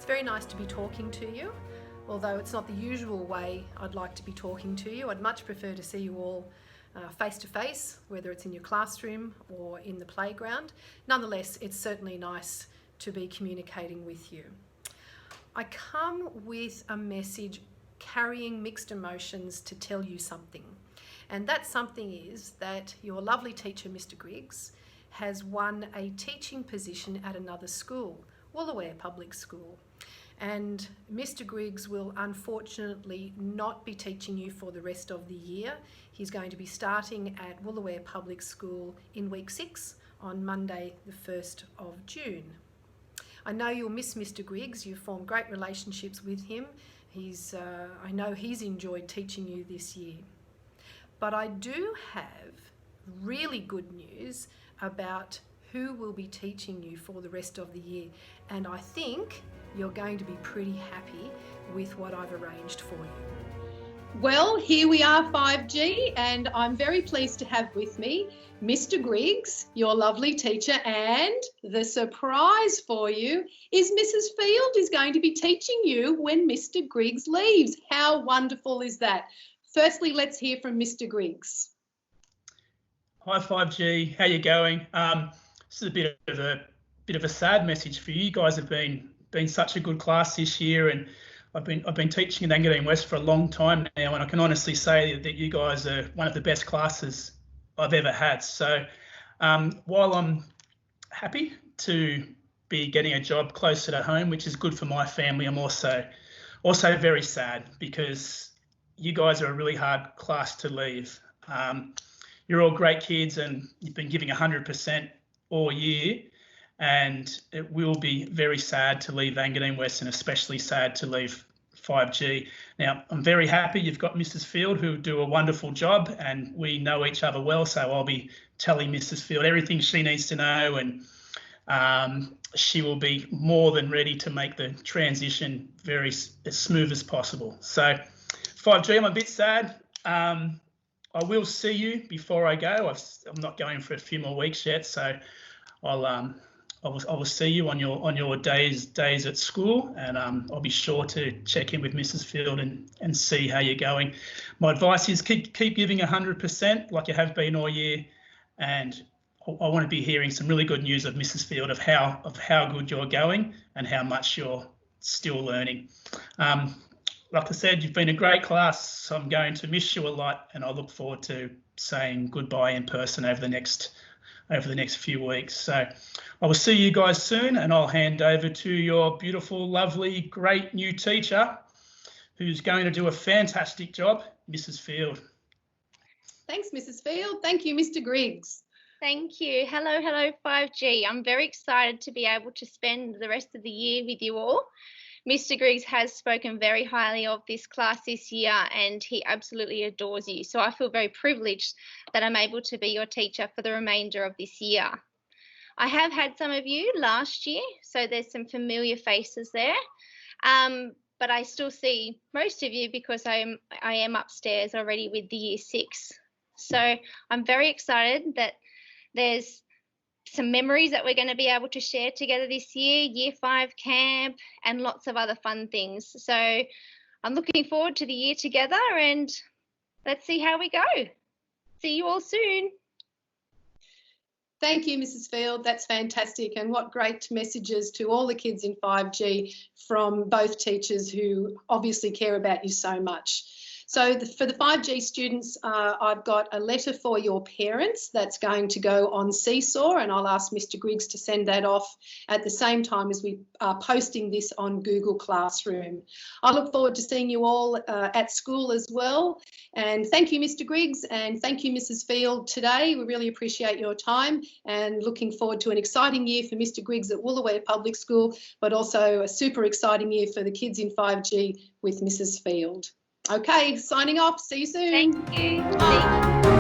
It's very nice to be talking to you, although it's not the usual way I'd like to be talking to you. I'd much prefer to see you all face to face, whether it's in your classroom or in the playground. Nonetheless, it's certainly nice to be communicating with you. I come with a message carrying mixed emotions to tell you something. And that something is that your lovely teacher, Mr. Griggs, has won a teaching position at another school, Woolooware Public School. And Mr. Griggs will unfortunately not be teaching you for the rest of the year. He's going to be starting at Woolooware Public School in week 6 on Monday the 1st of June. I know you'll miss Mr. Griggs. You've formed great relationships with him. I know he's enjoyed teaching you this year. But I do have really good news about who will be teaching you for the rest of the year. And I think you're going to be pretty happy with what I've arranged for you. Well, here we are, 5G, and I'm very pleased to have with me Mr. Griggs, your lovely teacher, and the surprise for you is Mrs. Field is going to be teaching you when Mr. Griggs leaves. How wonderful is that? Firstly, let's hear from Mr. Griggs. Hi 5G, how you going? This is a bit of a sad message for you. You guys have been such a good class this year, and I've been teaching at Engadine West for a long time now, and I can honestly say that you guys are one of the best classes I've ever had. So while I'm happy to be getting a job closer to home, which is good for my family, I'm also very sad because you guys are a really hard class to leave. You're all great kids and you've been giving 100% all year, and it will be very sad to leave Engadine West, and especially sad to leave 5G. Now, I'm very happy you've got Mrs. Field, who do a wonderful job, and we know each other well, so I'll be telling Mrs. Field everything she needs to know, and she will be more than ready to make the transition as smooth as possible. So 5G, I'm a bit sad. I will see you before I go. I'm not going for a few more weeks yet, so I will see you on your days at school, and I'll be sure to check in with Mrs. Field and see how you're going. My advice is keep giving 100% like you have been all year, and I want to be hearing some really good news of Mrs. Field of how good you're going and how much you're still learning. Like I said, you've been a great class, so I'm going to miss you a lot, and I look forward to saying goodbye in person over the next few weeks. So I will see you guys soon, and I'll hand over to your beautiful, lovely, great new teacher who's going to do a fantastic job, Mrs. Field. Thanks, Mrs. Field. Thank you, Mr. Griggs. Thank you. Hello 5G. I'm very excited to be able to spend the rest of the year with you all. Mr. Griggs has spoken very highly of this class this year, and he absolutely adores you. So I feel very privileged that I'm able to be your teacher for the remainder of this year. I have had some of you last year, so there's some familiar faces there. But I still see most of you because I am upstairs already with the year 6. So I'm very excited that there's some memories that we're going to be able to share together this year, year 5 camp, and lots of other fun things. So I'm looking forward to the year together, and let's see how we go. See you all soon. Thank you, Mrs. Field. That's fantastic, and what great messages to all the kids in 5G from both teachers who obviously care about you so much. So for the 5G students, I've got a letter for your parents that's going to go on Seesaw, and I'll ask Mr. Griggs to send that off at the same time as we are posting this on Google Classroom. I look forward to seeing you all at school as well. And thank you, Mr. Griggs, and thank you, Mrs. Field, today. We really appreciate your time, and looking forward to an exciting year for Mr. Griggs at Woolooware Public School, but also a super exciting year for the kids in 5G with Mrs. Field. Okay, signing off. See you soon. Thank you. Bye.